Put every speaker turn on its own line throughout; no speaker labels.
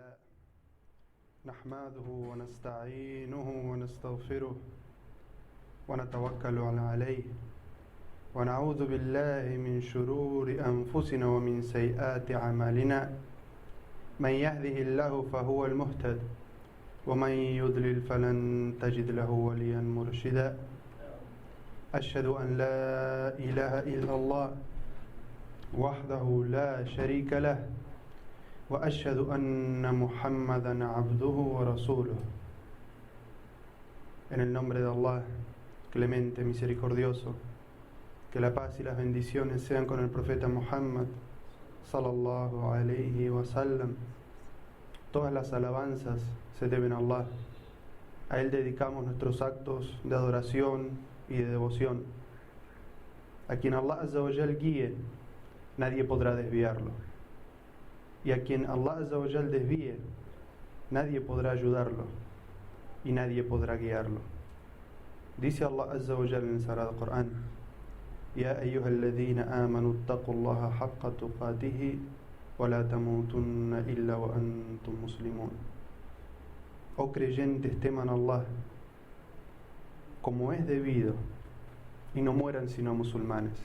لله نحمده ونستعينه ونستغفره ونتوكل عليه ونعوذ بالله من شرور أنفسنا ومن سيئات أعمالنا من يهده الله فهو المهتد ومن يضلل فلن تجد له وليا مرشدا أشهد أن لا إله إلا الله وحده لا شريك له وأشهد أن محمدا عبده ورسوله. En el nombre de Allah, clemente, misericordioso, que la paz y las bendiciones sean con el profeta Muhammad sallallahu alayhi wa sallam. Todas las alabanzas se deben a Allah. A Él dedicamos nuestros actos de adoración y de devoción. A quien Allah Azza wa Jal guíe, nadie podrá desviarlo. Y a quien Allah Azza wa Jal desvíe, nadie podrá ayudarlo y nadie podrá guiarlo. Dice Allah Azza wa Jal en el Sagrado Corán: Ya ayyuhalladhina amanu ittaqullaha haqqa tuqatihi wa la tamutunna illa wa antum muslimun. Oh creyentes, teman a Allah como es debido y no mueran sino musulmanes.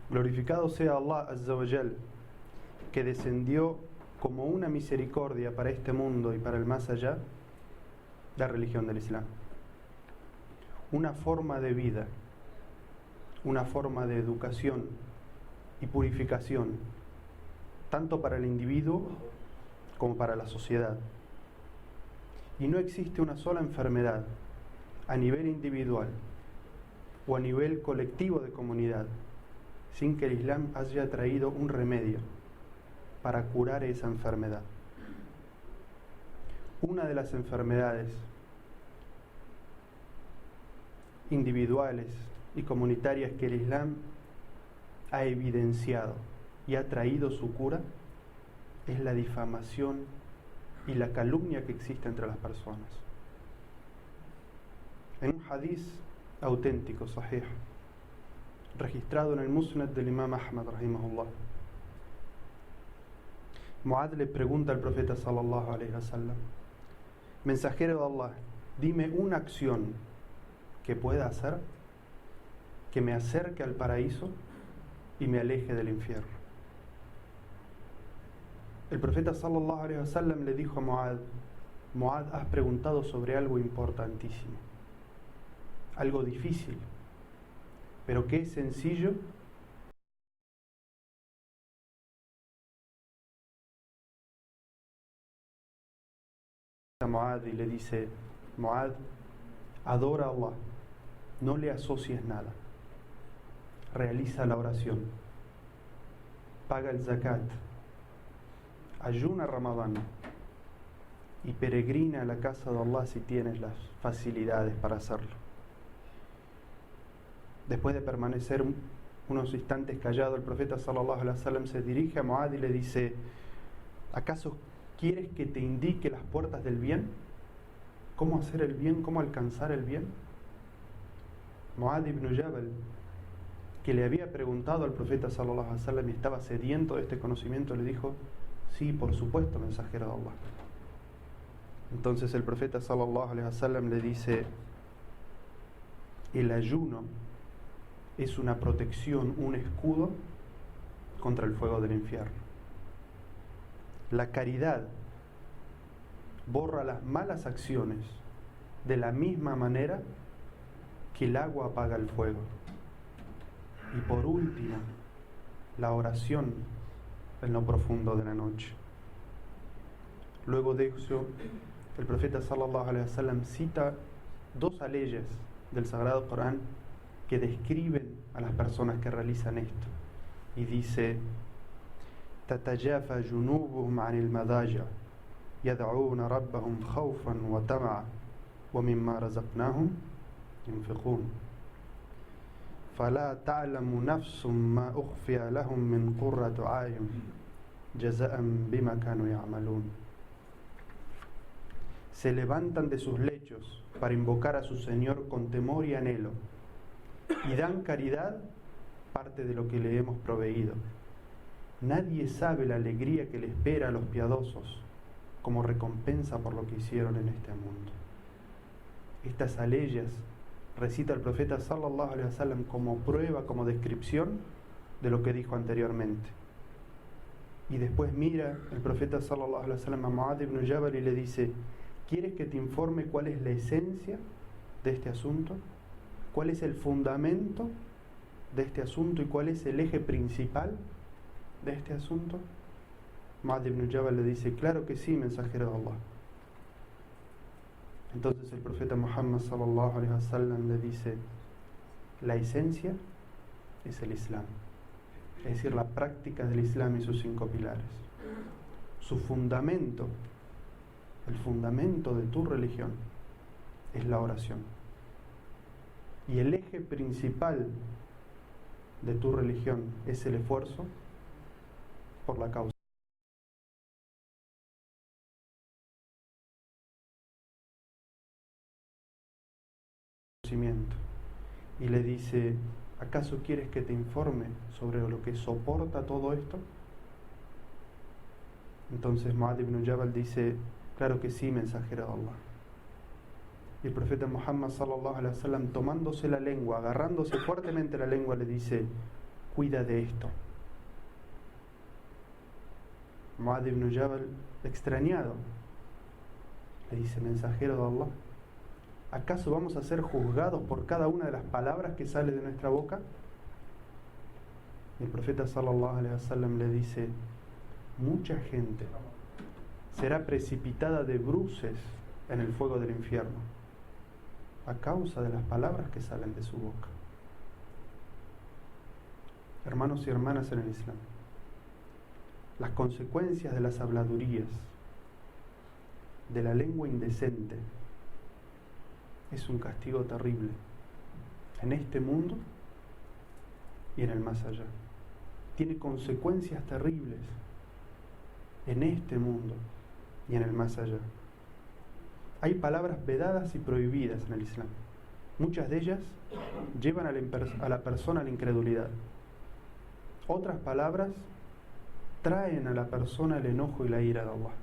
Glorificado sea Allah Azza wa Jal, que descendió como una misericordia para este mundo y para el más allá, la religión del Islam. Una forma de vida, una forma de educación y purificación, tanto para el individuo como para la sociedad. Y no existe una sola enfermedad a nivel individual o a nivel colectivo de comunidad sin que el Islam haya traído un remedio para curar esa enfermedad. Una de las enfermedades individuales y comunitarias que el Islam ha evidenciado y ha traído su cura es la difamación y la calumnia que existe entre las personas. En un hadiz auténtico, sahih, registrado en el Musnad del Imam Ahmad rahimahullah, Muad le pregunta al profeta sallallahu alayhi wa sallam: Mensajero de Allah, dime una acción que pueda hacer que me acerque al paraíso y me aleje del infierno. El profeta sallallahu alayhi wa sallam le dijo a Muad: Muad, has preguntado sobre algo importantísimo, algo difícil, pero que es sencillo a Muad y le dice: Muad, adora a Allah, no le asocies nada, realiza la oración, paga el zakat, ayuna Ramadán y peregrina a la casa de Allah si tienes las facilidades para hacerlo. Después de permanecer unos instantes callado, el profeta sallallahu alaihi wasallam se dirige a Muad y le dice: ¿acaso quieres que te indique las puertas del bien? ¿Cómo hacer el bien? ¿Cómo alcanzar el bien? Muad ibn Jabal, que le había preguntado al profeta sallallahu alaihi wasallam y estaba sediento de este conocimiento, le dijo: sí, por supuesto, mensajero de Allah. Entonces el profeta sallallahu alaihi wasallam le dice: el ayuno es una protección, un escudo contra el fuego del infierno. La caridad borra las malas acciones de la misma manera que el agua apaga el fuego. Y por último, la oración en lo profundo de la noche. Luego de eso, el profeta sallallahu alaihi wasallam cita dos leyes del Sagrado Corán que describen a las personas que realizan esto. Y dice: تتجافى جنوبهم عن المضاجع يدعون ربهم خوفا وطمعا ومما رزقناهم ينفقون فلا تعلم نفس ما أخفي لهم من قرة أعين جزاء بما كانوا يعملون. Se levantan de sus lechos para invocar a su Señor con temor y anhelo, y dan caridad parte de lo que le hemos proveído, Nadie sabe la alegría que le espera a los piadosos como recompensa por lo que hicieron en este mundo. Estas aleyas recita el profeta sallallahu alaihi wasallam como prueba, como descripción de lo que dijo anteriormente. Y después mira el profeta sallallahu alaihi wasallam a Mu'adh ibn Jabal y le dice: ¿quieres que te informe cuál es la esencia de este asunto? ¿Cuál es el fundamento de este asunto y cuál es el eje principal de este asunto? Mu'adh ibn Jabal le dice: claro que sí, mensajero de Allah. Entonces el profeta Muhammad sallallahu alaihi wasallam le dice: la esencia es el Islam, es decir, la práctica del Islam y sus 5 pilares. Su fundamento, el fundamento de tu religión, es la oración. Y el eje principal de tu religión es el esfuerzo por la causa. Y le dice: ¿acaso quieres que te informe sobre lo que soporta todo esto? Entonces Mu'adh ibn Jabal dice: claro que sí, mensajero de Allah. Y el profeta Muhammad sallallahu alaihi wasallam, tomándose la lengua, agarrándose fuertemente la lengua, le dice: cuida de esto. Mu'adh ibn Jabal, extrañado, le dice: mensajero de Allah, ¿acaso vamos a ser juzgados por cada una de las palabras que sale de nuestra boca? Y el profeta sallallahu alaihi wasallam le dice: mucha gente será precipitada de bruces en el fuego del infierno a causa de las palabras que salen de su boca. Hermanos y hermanas en el Islam, las consecuencias de las habladurías, de la lengua indecente, es un castigo terrible en este mundo y en el más allá. Tiene consecuencias terribles en este mundo y en el más allá. Hay palabras vedadas y prohibidas en el Islam. Muchas de ellas llevan a la persona a la incredulidad. Otras palabras traen a la persona el enojo y la ira de Allah.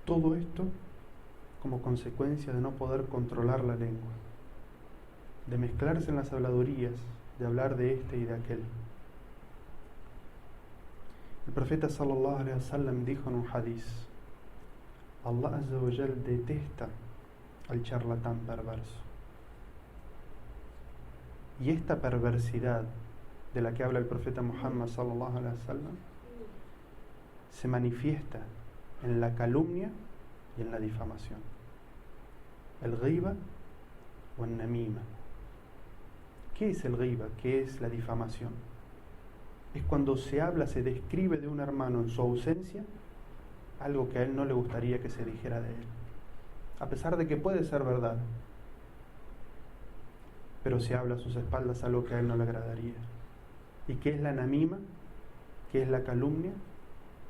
Todo esto como consecuencia de no poder controlar la lengua, de mezclarse en las habladurías, de hablar de este y de aquel. El profeta sallallahu alaihi wasallam dijo en un hadiz: Allah azza wa jal detesta al charlatán perverso. Y esta perversidad de la que habla el profeta Muhammad sallallahu alaihi wasallam se manifiesta en la calumnia y en la difamación. El ghiba o el namima. ¿Qué es el ghiba? ¿Qué es la difamación? Es cuando se habla, se describe de un hermano en su ausencia algo que a él no le gustaría que se dijera de él, a pesar de que puede ser verdad, pero se habla a sus espaldas algo que a él no le agradaría. ¿Y qué es la namima? ¿Qué es la calumnia?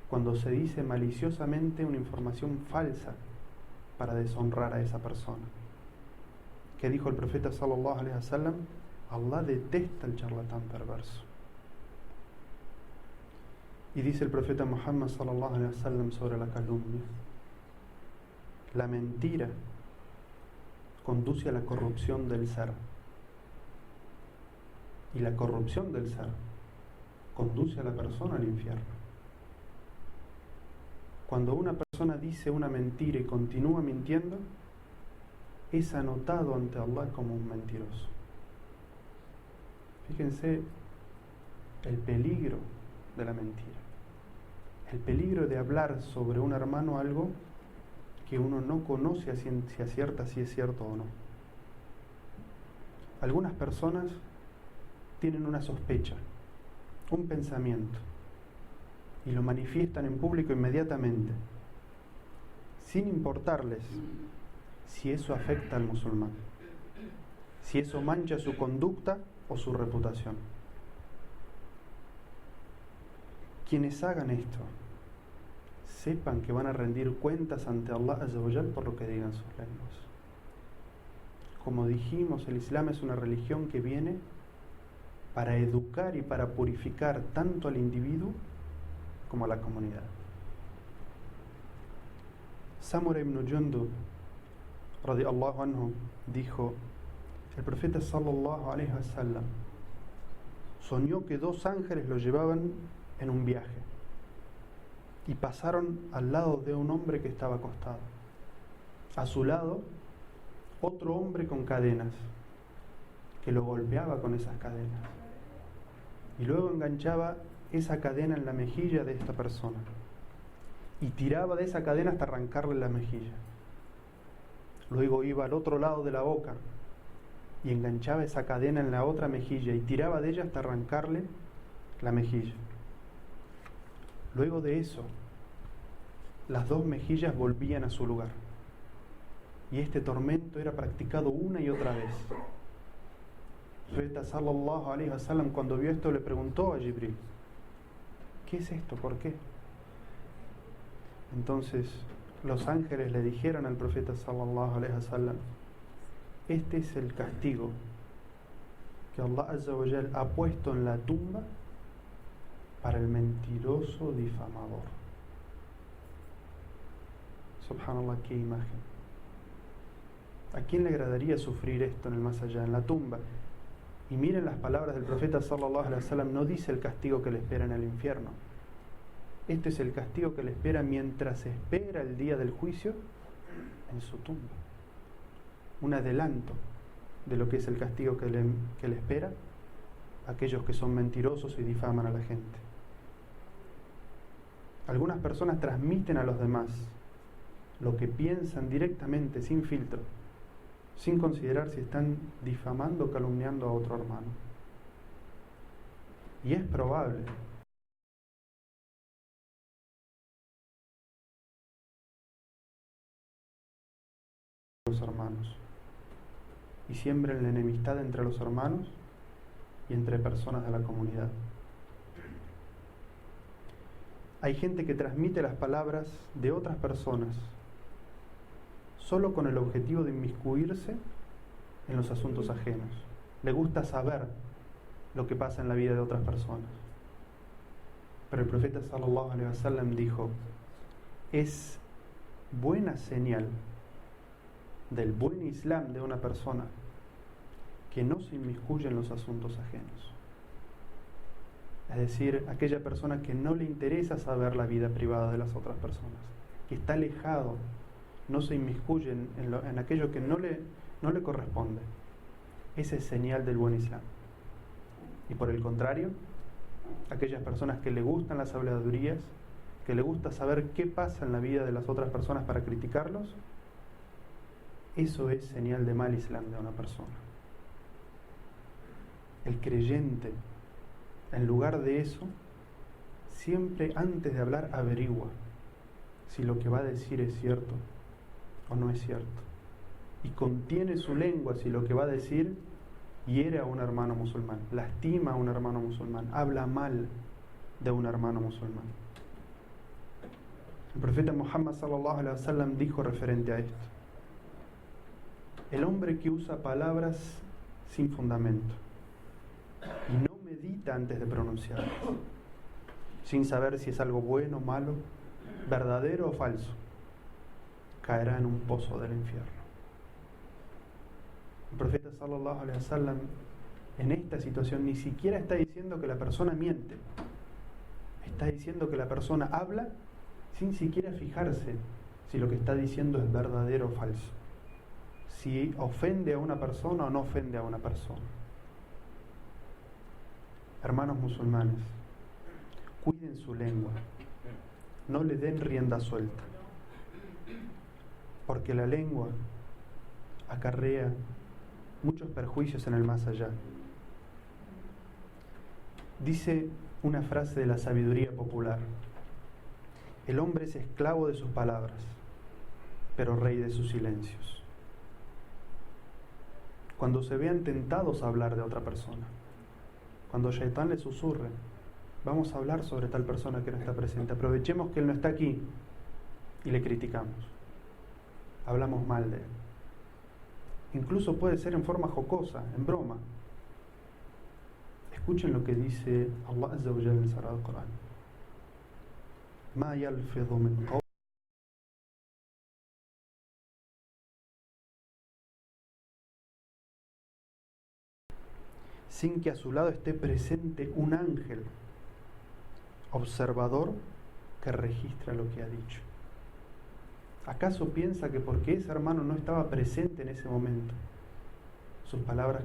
Cuando se dice maliciosamente una información falsa para deshonrar a esa persona. ¿Qué dijo el profeta sallallahu alaihi wasallam? Allah detesta al charlatán perverso. Y dice el profeta Muhammad sallallahu alaihi wasallam sobre la calumnia: la mentira conduce a la corrupción del ser, y la corrupción del ser conduce a la persona al infierno. Cuando una persona dice una mentira y continúa mintiendo, es anotado ante Allah como un mentiroso. Fíjense el peligro de la mentira, el peligro de hablar sobre un hermano algo que uno no conoce a ciencia cierta si es cierto o no. Algunas personas tienen una sospecha, un pensamiento, y lo manifiestan en público inmediatamente, sin importarles si eso afecta al musulmán, si eso mancha su conducta o su reputación. Quienes hagan esto, sepan que van a rendir cuentas ante Allah azza wa jal por lo que digan sus lenguas. Como dijimos, el Islam es una religión que viene para educar y para purificar tanto al individuo como a la comunidad. Samura ibn Jundub radiyallahu anhu dijo: el profeta sallallahu alaihi wasallam soñó que dos ángeles lo llevaban en un viaje y pasaron al lado de un hombre que estaba acostado. A su lado, otro hombre con cadenas, que lo golpeaba con esas cadenas. Y luego enganchaba esa cadena en la mejilla de esta persona y tiraba de esa cadena hasta arrancarle la mejilla. Luego iba al otro lado de la boca y enganchaba esa cadena en la otra mejilla y tiraba de ella hasta arrancarle la mejilla. Luego de eso, las dos mejillas volvían a su lugar. Y este tormento era practicado una y otra vez. El profeta sallallahu alaihi wasallam, cuando vio esto, le preguntó a Jibril: ¿qué es esto? ¿Por qué? Entonces los ángeles le dijeron al profeta sallallahu alaihi wasallam: este es el castigo que Allah azza wa jal ha puesto en la tumba para el mentiroso difamador. Subhanallah, qué imagen. ¿A quién le agradaría sufrir esto en el más allá, en la tumba? Y miren las palabras del profeta sallallahu alaihi wasallam, no dice el castigo que le espera en el infierno. Este es el castigo que le espera mientras espera el día del juicio en su tumba. Un adelanto de lo que es el castigo que le espera a aquellos que son mentirosos y difaman a la gente. Algunas personas transmiten a los demás lo que piensan directamente, sin filtro, sin considerar si están difamando o calumniando a otro hermano. Y es probable los hermanos y siembren la enemistad entre los hermanos y entre personas de la comunidad. Hay gente que transmite las palabras de otras personas solo con el objetivo de inmiscuirse en los asuntos ajenos. Le gusta saber lo que pasa en la vida de otras personas. Pero el profeta sallallahu alaihi wasallam dijo: es buena señal del buen Islam de una persona que no se inmiscuye en los asuntos ajenos. Es decir, aquella persona que no le interesa saber la vida privada de las otras personas, que está alejado, no se inmiscuye en aquello que no le corresponde. Esa es señal del buen Islam. Y por el contrario, aquellas personas que le gustan las habladurías, que le gusta saber qué pasa en la vida de las otras personas para criticarlos, eso es señal de mal Islam de una persona. El creyente, en lugar de eso, siempre antes de hablar averigua si lo que va a decir es cierto o no es cierto, y contiene su lengua si lo que va a decir hiere a un hermano musulmán, lastima a un hermano musulmán, habla mal de un hermano musulmán. El profeta Muhammad sallallahu alaihi wasallam dijo referente a esto: el hombre que usa palabras sin fundamento y no medita antes de pronunciarlas, sin saber si es algo bueno, malo, verdadero o falso, caerá en un pozo del infierno. El profeta sallallahu alaihi wasallam en esta situación ni siquiera está diciendo que la persona miente, está diciendo que la persona habla sin siquiera fijarse si lo que está diciendo es verdadero o falso, si ofende a una persona o no ofende a una persona. Hermanos musulmanes, cuiden su lengua, no le den rienda suelta, porque la lengua acarrea muchos perjuicios en el más allá. Dice una frase de la sabiduría popular: el hombre es esclavo de sus palabras, pero rey de sus silencios. Cuando se vean tentados a hablar de otra persona, cuando Shaitán le susurre: vamos a hablar sobre tal persona que no está presente, aprovechemos que él no está aquí, y le criticamos, hablamos mal de él. Incluso puede ser en forma jocosa, en broma. Escuchen lo que dice Allah Azza wa Jalla en el Sagrado Corán. Ma yalfidhu min qawl, sin que a su lado esté presente un ángel observador que registra lo que ha dicho. ¿Acaso piensa que porque ese hermano no estaba presente en ese momento, sus palabras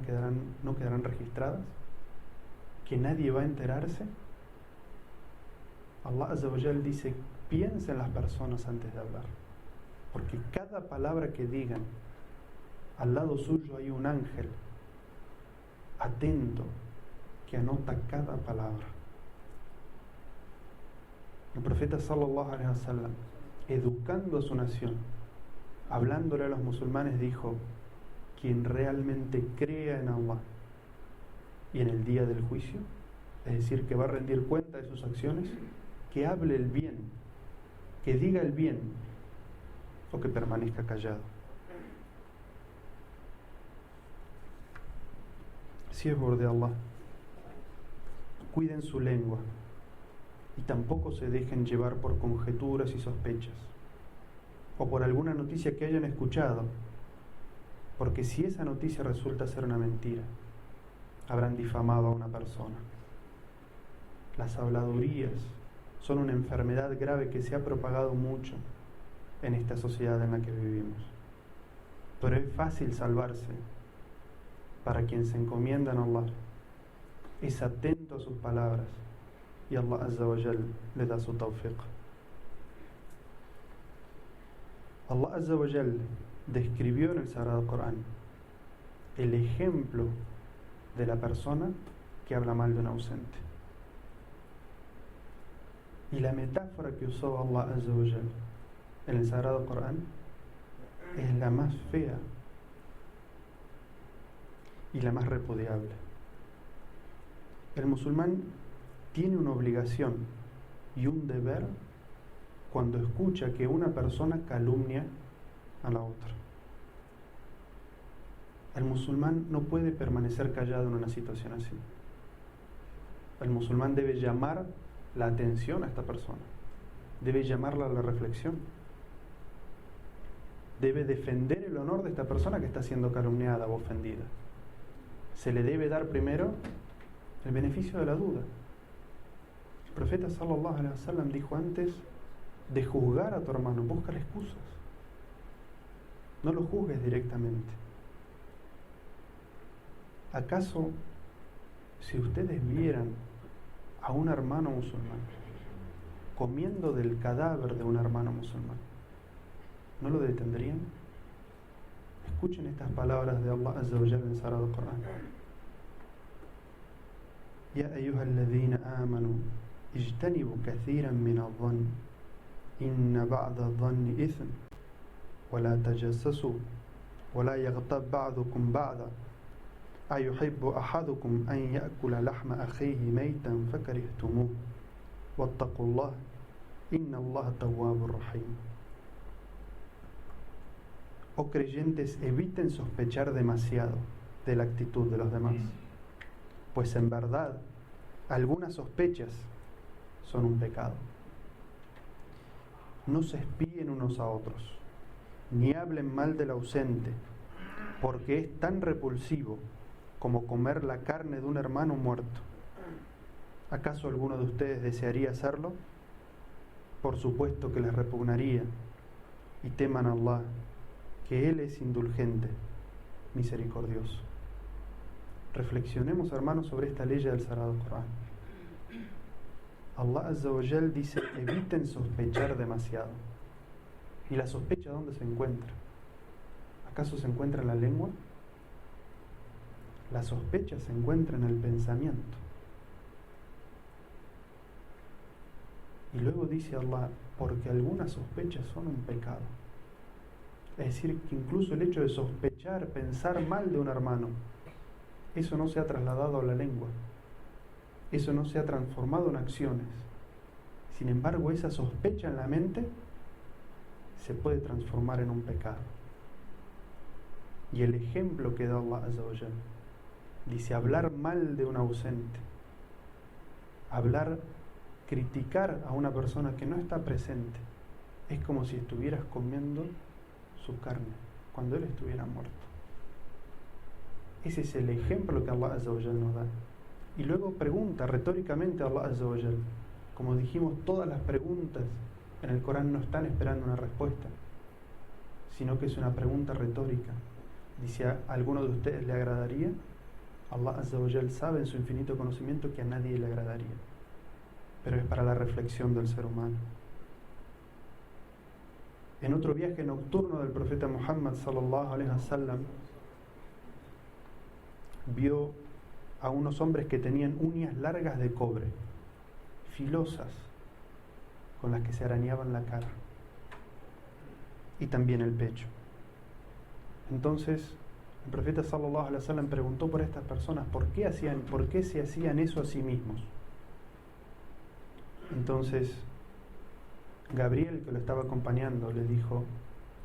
no quedarán registradas? ¿Que nadie va a enterarse? Allah Azza wa Jal dice, piensen las personas antes de hablar, porque cada palabra que digan, al lado suyo hay un ángel atento que anota cada palabra. El profeta sallallahu alaihi wasallam, educando a su nación, hablándole a los musulmanes, dijo: quien realmente crea en Allah y en el día del juicio, es decir, que va a rendir cuenta de sus acciones, que hable el bien, que diga el bien, o que permanezca callado. Siervos de Allah, cuiden su lengua y tampoco se dejen llevar por conjeturas y sospechas o por alguna noticia que hayan escuchado, porque si esa noticia resulta ser una mentira, habrán difamado a una persona. Las habladurías son una enfermedad grave que se ha propagado mucho en esta sociedad en la que vivimos, pero es fácil salvarse para quien se encomienda en Allah, es atento a sus palabras y Allah Azza wa Jal le da su tawfiq. Allah Azza wa Jal describió en el Sagrado Corán el ejemplo de la persona que habla mal de un ausente. Y la metáfora que usó Allah Azza wa Jal en el Sagrado Corán es la más fea y la más repudiable. El musulmán tiene una obligación y un deber cuando escucha que una persona calumnia a la otra. El musulmán no puede permanecer callado en una situación así. El musulmán debe llamar la atención a esta persona, debe llamarla a la reflexión, debe defender el honor de esta persona que está siendo calumniada o ofendida. Se le debe dar primero el beneficio de la duda. El profeta sallallahu alaihi wasallam dijo: antes de juzgar a tu hermano, búscale excusas, no lo juzgues directamente. ¿Acaso si ustedes vieran a un hermano musulmán comiendo del cadáver de un hermano musulmán, no lo detendrían? Escuchen estas palabras de Allah Azza wa Jalla en el Sagrado Corán. Ya ayyuhalladhina amanu ijtanibu kathiran min adh-dhann inna ba'da adh-dhanni ithm wa la tajassasu wa la yaghtab ba'dukum ba'da ayuhibbu ahadukum an ya'kula lahma akhihi maytan fakarihtumuh wattaqullah inna Allah tawwabur rahim. Oh creyentes, eviten sospechar demasiado de la actitud de los demás, pues en verdad algunas sospechas son un pecado. No se espíen unos a otros, ni hablen mal del ausente, porque es tan repulsivo como comer la carne de un hermano muerto. ¿Acaso alguno de ustedes desearía hacerlo? Por supuesto que les repugnaría, y teman a Allah, que Él es indulgente, misericordioso. Reflexionemos, hermanos, sobre esta ley del Sagrado Corán. Allah Azza wa Jal dice: eviten sospechar demasiado. ¿Y la sospecha dónde se encuentra? ¿Acaso se encuentra en la lengua? La sospecha se encuentra en el pensamiento. Y luego dice Allah: porque algunas sospechas son un pecado. Es decir, que incluso el hecho de sospechar, pensar mal de un hermano, eso no se ha trasladado a la lengua, eso no se ha transformado en acciones. Sin embargo, esa sospecha en la mente se puede transformar en un pecado. Y el ejemplo que da Allah Azza wa Jalla Dice, hablar mal de un ausente, criticar a una persona que no está presente, es como si estuvieras comiendo su carne cuando él estuviera muerto. Ese es el ejemplo que Allah Azza wa Jal nos da. Y luego pregunta retóricamente a Allah Azza wa Jal. Como dijimos, todas las preguntas en el Corán no están esperando una respuesta, sino que es una pregunta retórica. Dice, ¿a alguno de ustedes le agradaría? Allah Azza wa Jal sabe en su infinito conocimiento que a nadie le agradaría, pero es para la reflexión del ser humano. En otro viaje nocturno del profeta Muhammad sallallahu alaihi wasallam, vio a unos hombres que tenían uñas largas de cobre, filosas, con las que se arañaban la cara y también el pecho. Entonces el profeta sallallahu alaihi wasallam preguntó por estas personas por qué se hacían eso a sí mismos. Entonces Gabriel, que lo estaba acompañando, le dijo: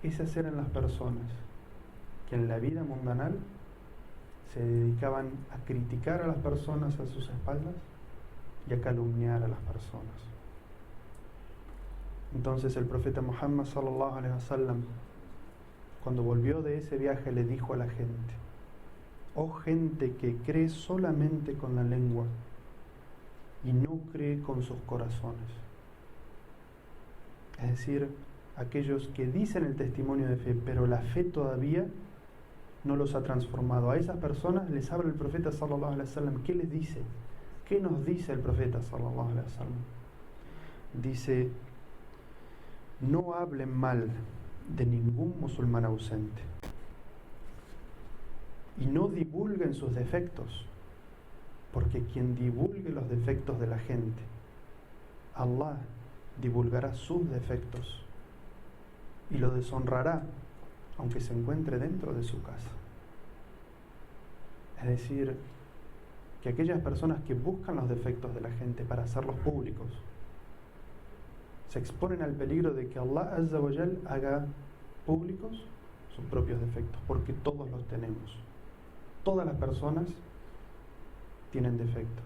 esas eran las personas que en la vida mundanal se dedicaban a criticar a las personas a sus espaldas y a calumniar a las personas. Entonces el profeta Muhammad sallallahu alaihi wasallam, cuando volvió de ese viaje, le dijo a la gente: oh gente que cree solamente con la lengua y no cree con sus corazones. Es decir, aquellos que dicen el testimonio de fe, pero la fe todavía no los ha transformado. A esas personas les habla el profeta sallallahu alaihi wasallam. ¿Qué les dice? ¿Qué nos dice el profeta sallallahu alaihi wasallam? Dice: no hablen mal de ningún musulmán ausente y no divulguen sus defectos, porque quien divulgue los defectos de la gente, Allah divulgará sus defectos y lo deshonrará aunque se encuentre dentro de su casa. Es decir, que aquellas personas que buscan los defectos de la gente para hacerlos públicos se exponen al peligro de que Allah Azza wa Jal haga públicos sus propios defectos, porque todos los tenemos. Todas las personas tienen defectos.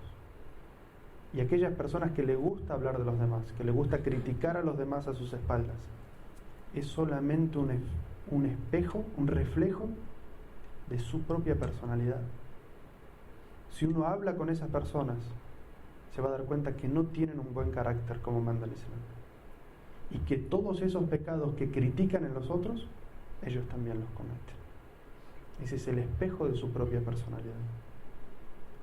Y aquellas personas que le gusta hablar de los demás, que le gusta criticar a los demás a sus espaldas, es solamente un espejo, un reflejo de su propia personalidad. Si uno habla con esas personas, se va a dar cuenta que no tienen un buen carácter como manda el Islam, y que todos esos pecados que critican en los otros, ellos también los cometen. Ese es el espejo de su propia personalidad.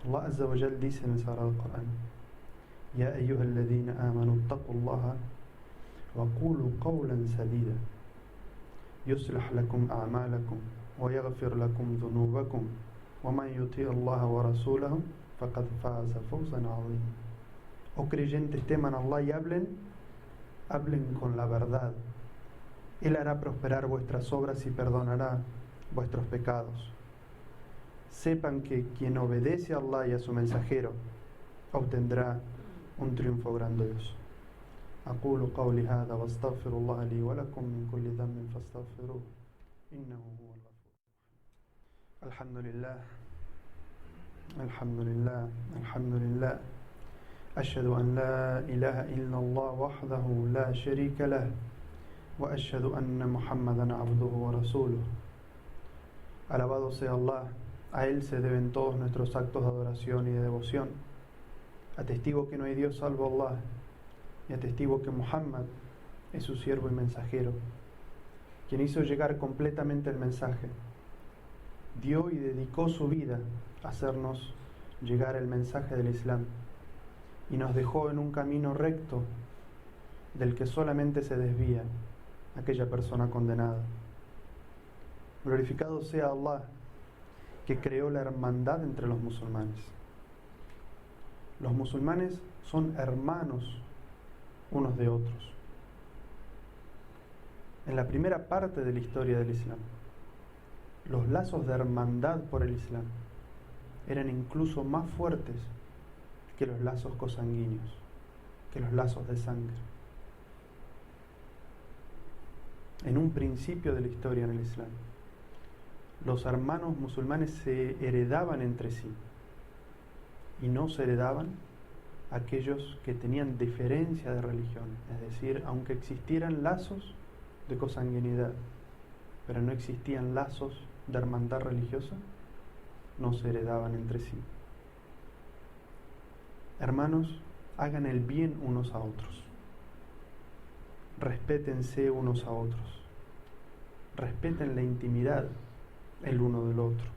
Allah Azza wa Jal dice en el Sagrado Corán: Ya ayyuhalladhina amanu ittaqullaha wa qulu qawlan sadida yuslih lakum a'malakum wa yaghfir lakum dhunubakum wa man yuti' Allah wa rasulahu faqad faza fawzan 'azima. Oh creyentes, teman a Allah y hablen con la verdad. Él hará prosperar vuestras obras y perdonará vuestros pecados. Sepan que quien obedece a Allah y a su mensajero obtendrá un triunfo grandioso. أقول قولي هذا واستغفر الله لي ولكم من كل ذنب فاستغفروه إنه هو الغفور. الحمد لله الحمد لله الحمد لله أشهد أن لا إله إلا الله وحده لا شريك له وأشهد أن محمدا عبده ورسوله. Alabado sea Allah, a Él se deben todos nuestros actos de adoración y de devoción. Atestigo que no hay Dios salvo Allah, y atestigo que Muhammad es su siervo y mensajero, quien hizo llegar completamente el mensaje, dio y dedicó su vida a hacernos llegar el mensaje del Islam, y nos dejó en un camino recto del que solamente se desvía aquella persona condenada. Glorificado sea Allah, que creó la hermandad entre los musulmanes. Los musulmanes son hermanos unos de otros. En la primera parte de la historia del Islam, los lazos de hermandad por el Islam eran incluso más fuertes que los lazos cosanguíneos, que los lazos de sangre. En un principio de la historia en el Islam, los hermanos musulmanes se heredaban entre sí y no se heredaban aquellos que tenían diferencia de religión, es decir, aunque existieran lazos de consanguinidad, pero no existían lazos de hermandad religiosa, no se heredaban entre sí. Hermanos, hagan el bien unos a otros, respétense unos a otros, respeten la intimidad el uno del otro,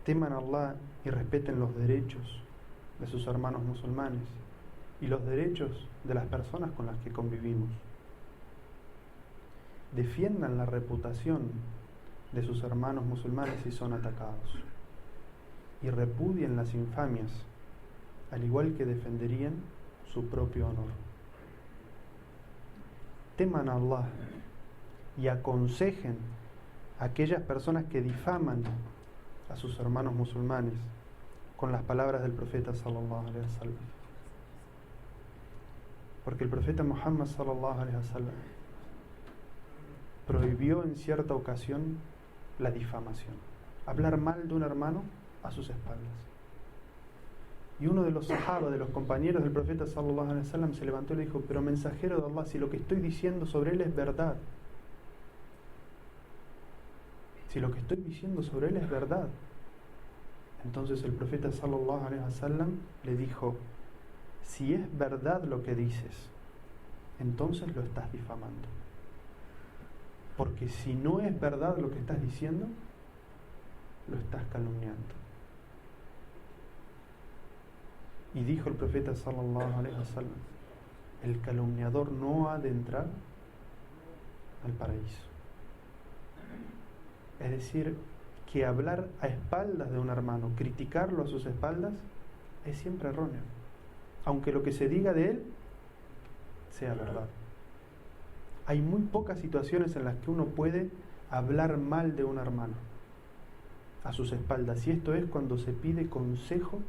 teman a Allah y respeten los derechos de sus hermanos musulmanes y los derechos de las personas con las que convivimos. Defiendan la reputación de sus hermanos musulmanes si son atacados y repudien las infamias, al igual que defenderían su propio honor. Teman a Allah y aconsejen a aquellas personas que difaman a sus hermanos musulmanes con las palabras del profeta sallallahu alaihi wasallam. Porque el profeta Muhammad sallallahu alaihi wasallam prohibió en cierta ocasión la difamación, hablar mal de un hermano a sus espaldas. Y uno de los sahaba, de los compañeros del profeta sallallahu alaihi wasallam, se levantó y le dijo: pero mensajero de Allah, si lo que estoy diciendo sobre él es verdad, si lo que estoy diciendo sobre él es verdad. Entonces el profeta sallallahu alaihi wasallam le dijo: si es verdad lo que dices, entonces lo estás difamando. Porque si no es verdad lo que estás diciendo, lo estás calumniando. Y dijo el profeta sallallahu alaihi wasallam: el calumniador no ha de entrar al paraíso. Es decir, que hablar a espaldas de un hermano, criticarlo a sus espaldas, es siempre erróneo, aunque lo que se diga de él sea verdad. Hay muy pocas situaciones en las que uno puede hablar mal de un hermano a sus espaldas, y esto es cuando se pide consejo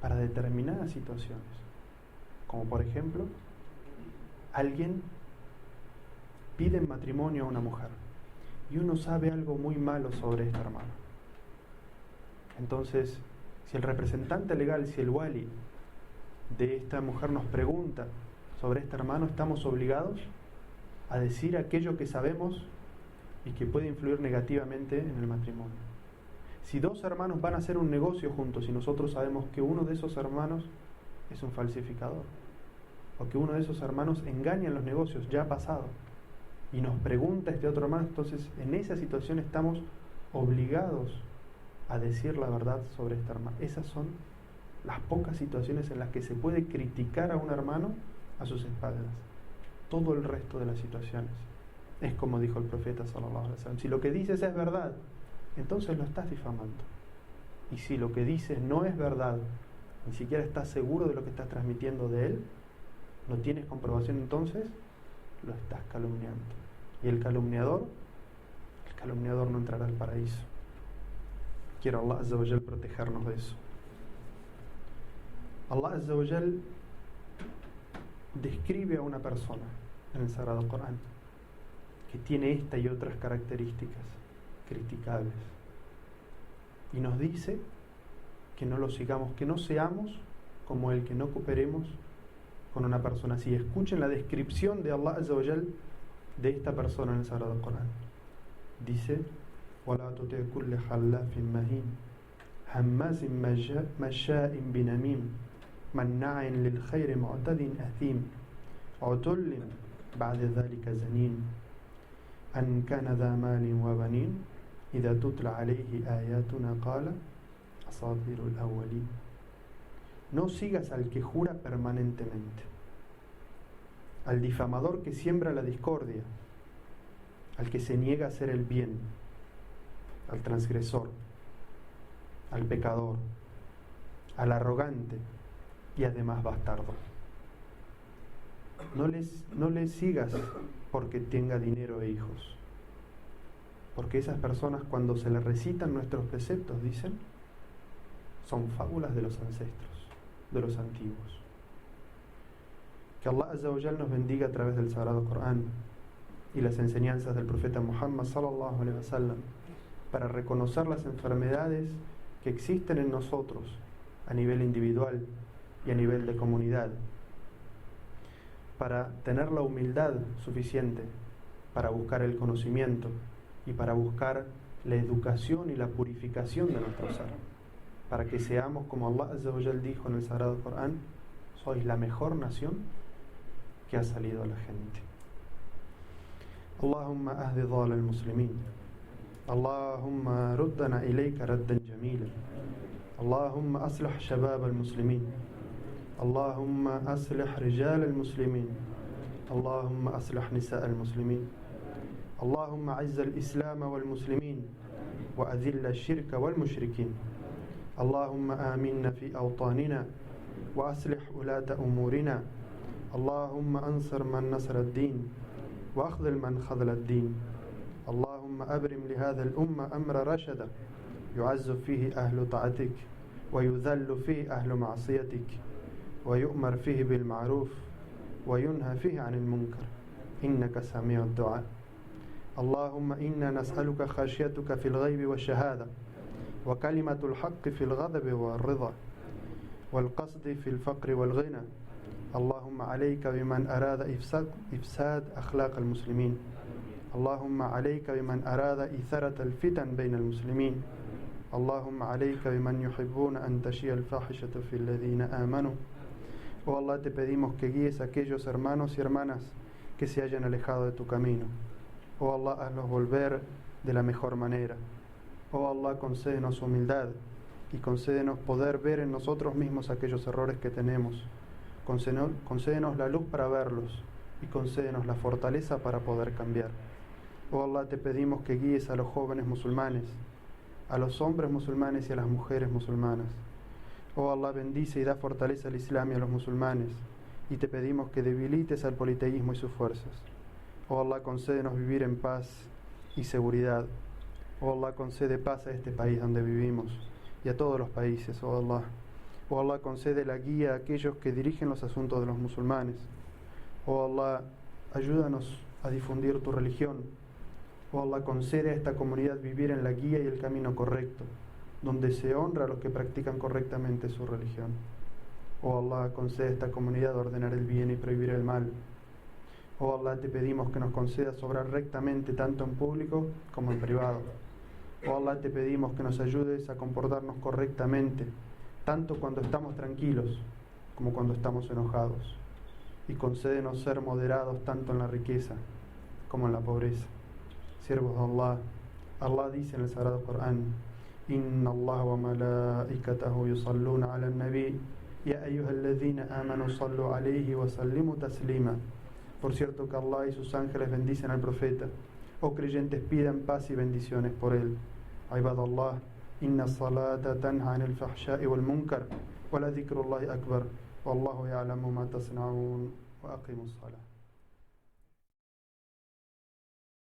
para determinadas situaciones, como por ejemplo, alguien pide en matrimonio a una mujer y uno sabe algo muy malo sobre esta hermana. Entonces, si el representante legal, si el wali de esta mujer nos pregunta sobre este hermano, estamos obligados a decir aquello que sabemos y que puede influir negativamente en el matrimonio. Si dos hermanos van a hacer un negocio juntos y nosotros sabemos que uno de esos hermanos es un falsificador, o que uno de esos hermanos engaña en los negocios, ya ha pasado, y nos pregunta este otro hermano, entonces en esa situación estamos obligados a decir la verdad sobre este hermano. Esas son las pocas situaciones en las que se puede criticar a un hermano a sus espaldas. Todo el resto de las situaciones es como dijo el profeta sallallahu alaihi wasallam: si lo que dices es verdad, entonces lo estás difamando. Y si lo que dices no es verdad, ni siquiera estás seguro de lo que estás transmitiendo de él, no tienes comprobación, entonces lo estás calumniando. Y el calumniador no entrará al paraíso. Quiero Allah Azza wa Jal protegernos de eso. Allah Azza wa Jal describe a una persona en el Sagrado Corán que tiene esta y otras características criticables, y nos dice que no lo sigamos, que no seamos como él, que no cooperemos con una persona así. Escuchen la descripción de Allah Azza wa Jal de esta persona en el Sagrado Corán. Dice: وَلَا تُطِعْ كُلَّ خَلَّافٍ مَهِينٍ هَمَّازٍ مَشَّاءٍ بِنَمِيمٍ مَنَّاعٍ لِلْخَيْرِ مُعْتَدٍ أَثِيمٍ عُتُلٍّ بَعْدَ ذَلِكَ زَنِيمٍ أَنْ كَانَ ذَا مَالٍ وَبَنِينَ إِذَا تُتْلَى عَلَيْهِ آيَاتُنَا قَالَ أَسَاطِيرُ الْأَوَّلِينَ. No sigas al que jura permanentemente, al difamador que siembra la discordia, al que se niega a hacer el bien, al transgresor, al pecador, al arrogante y además bastardo. No les sigas porque tenga dinero e hijos, porque esas personas, cuando se les recitan nuestros preceptos, dicen, son fábulas de los ancestros, de los antiguos. Que Allah Azza wa Jal nos bendiga a través del Sagrado Corán y las enseñanzas del profeta Muhammad sallallahu alaihi wasallam, para reconocer las enfermedades que existen en nosotros a nivel individual y a nivel de comunidad, para tener la humildad suficiente para buscar el conocimiento y para buscar la educación y la purificación de nuestro ser, para que seamos, como Allah Azza wa Jal dijo en el Sagrado Corán, sois la mejor nación que ha salido a la gente. Allahumma ahdi dhal al-muslimin, Allahumma ruddana ilayka raddan jamila, Allahumma aslih shabab al-muslimin, Allahumma aslih rijal al-muslimin, Allahumma aslih nisa al-muslimin, Allahumma azza al-islam wal-muslimin wa adhilla al-shirka wal-mushrikin, Allahumma aminna fi awtanina wa aslih ulata umurina, Allahumma ansir man nasara ad-din wa akhdhil man khadhala ad-din, Allahumma abrim li hadha al-umma amra rashada yu'azzu fihi ahlu ta'atik wa yudhallu fihi ahlu ma'siyatik wa yu'mar fihi bil ma'ruf wa yunha fihi 'anil munkar innaka sami'ud du'a. Allahumma inna nas'aluka khashyatuka fil ghaibi wash shahada wa kalimatul haqqi fil ghadabi wal ridha wal qasdi fil faqri wal ghina. Allahumma alayka biman arada ifsad akhlaq al muslimin. Allahumma alayka biman arada itharat al fitan bayna al muslimin. Allahumma alayka biman yuhibbuna an tashia al fahishata fil ladhina amanu. Oh Allah, te pedimos que guíes a aquellos hermanos y hermanas que se hayan alejado de tu camino. Oh Allah, hazlos volver de la mejor manera. Oh Allah, concédenos humildad y concédenos poder ver en nosotros mismos aquellos errores que tenemos. Concédenos la luz para verlos y concédenos la fortaleza para poder cambiar. Oh Allah, te pedimos que guíes a los jóvenes musulmanes, a los hombres musulmanes y a las mujeres musulmanas. Oh Allah, bendice y da fortaleza al Islam y a los musulmanes, y te pedimos que debilites al politeísmo y sus fuerzas. Oh Allah, concédenos vivir en paz y seguridad. Oh Allah, concede paz a este país donde vivimos y a todos los países, oh Allah. Oh Allah, concede la guía a aquellos que dirigen los asuntos de los musulmanes. Oh Allah, ayúdanos a difundir tu religión. Oh Allah, concede a esta comunidad vivir en la guía y el camino correcto, donde se honra a los que practican correctamente su religión. Oh Allah, concede a esta comunidad ordenar el bien y prohibir el mal. Oh Allah, te pedimos que nos concedas obrar rectamente tanto en público como en privado. Oh Allah, te pedimos que nos ayudes a comportarnos correctamente, tanto cuando estamos tranquilos como cuando estamos enojados. Y concédenos ser moderados tanto en la riqueza como en la pobreza. Siervos de Allah, Allah dice en el Sagrado Corán: Inna Allah wa malaikatahu yusalluna ala an-nabi ya ayyuhalladhina amanu sallu alayhi wa sallimu taslima. Por cierto que Allah y sus ángeles bendicen al profeta. Oh creyentes, pidan paz y bendiciones por él. Ibadallah, inna salata tanha 'anil fahsha'i wal munkar wa la dhikrullahi akbar wallahu ya'lamu ma tasna'un wa aqimus salah.